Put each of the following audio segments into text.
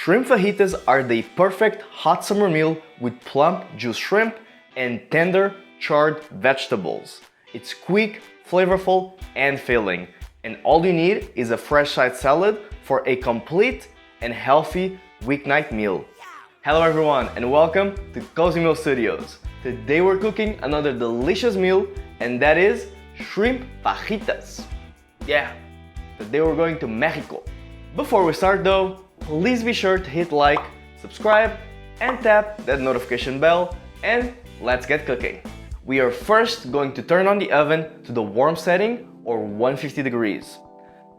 Shrimp fajitas are the perfect hot summer meal with plump, juicy shrimp and tender, charred vegetables. It's quick, flavorful, and filling, and all you need is a fresh side salad for a complete and healthy weeknight meal. Hello everyone, and welcome to Cozymeal Studios. Today we're cooking another delicious meal, and that is shrimp fajitas. Yeah, today we're going to Mexico. Before we start though, please be sure to hit like, subscribe, and tap that notification bell, and let's get cooking. We are first going to turn on the oven to the warm setting or 150 degrees.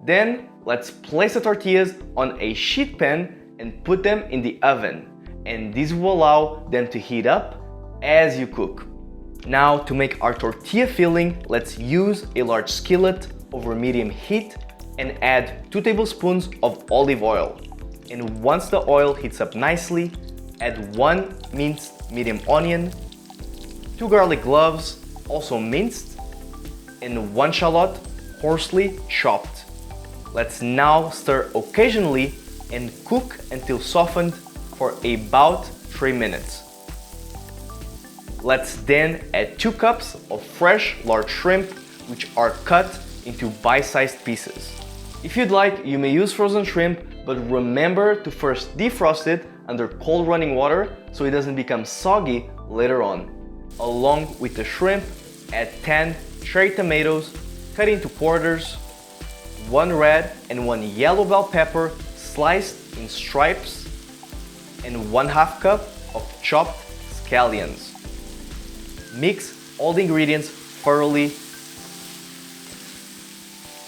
Then let's place the tortillas on a sheet pan and put them in the oven, and this will allow them to heat up as you cook. Now to make our tortilla filling, let's use a large skillet over medium heat and add 2 tablespoons of olive oil. And once the oil heats up nicely, add 1 minced medium onion, 2 garlic cloves, also minced, and 1 shallot, coarsely chopped. Let's now stir occasionally and cook until softened for about 3 minutes. Let's then add 2 cups of fresh large shrimp, which are cut into bite-sized pieces. If you'd like, you may use frozen shrimp, but remember to first defrost it under cold running water so it doesn't become soggy later on. Along with the shrimp, add 10 cherry tomatoes cut into quarters, 1 red and 1 yellow bell pepper sliced in stripes, and 1/2 cup of chopped scallions. Mix all the ingredients thoroughly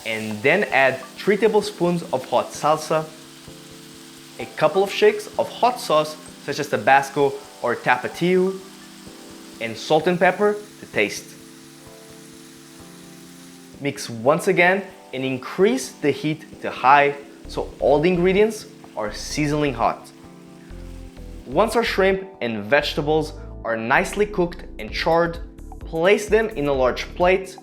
and then add 3 tablespoons of hot salsa, a couple of shakes of hot sauce such as Tabasco or Tapito, and salt and pepper to taste. Mix once again and increase the heat to high so all the ingredients are sizzling hot. Once our shrimp and vegetables are nicely cooked and charred, place them in a large plate,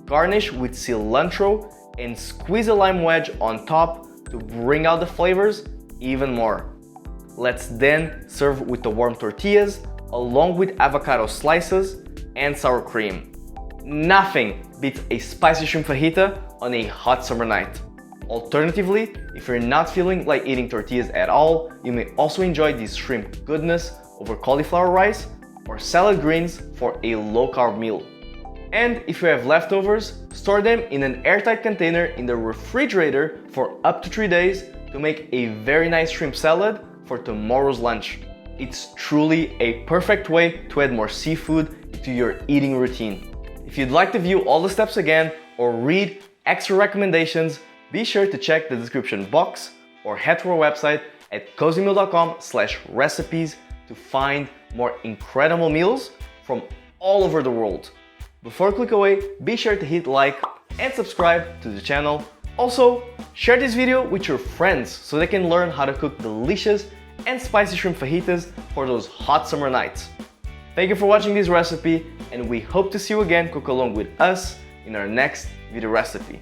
garnish with cilantro, and squeeze a lime wedge on top to bring out the flavors even more. Let's then serve with the warm tortillas along with avocado slices and sour cream. Nothing beats a spicy shrimp fajita on a hot summer night. Alternatively, if you're not feeling like eating tortillas at all, you may also enjoy this shrimp goodness over cauliflower rice or salad greens for a low-carb meal. And if you have leftovers, store them in an airtight container in the refrigerator for up to 3 days to make a very nice shrimp salad for tomorrow's lunch. It's truly a perfect way to add more seafood to your eating routine. If you'd like to view all the steps again or read extra recommendations, be sure to check the description box or head to our website at cozymeal.com/recipes to find more incredible meals from all over the world. Before you click away, be sure to hit like and subscribe to the channel. Also, share this video with your friends so they can learn how to cook delicious and spicy shrimp fajitas for those hot summer nights. Thank you for watching this recipe, and we hope to see you again cook along with us in our next video recipe.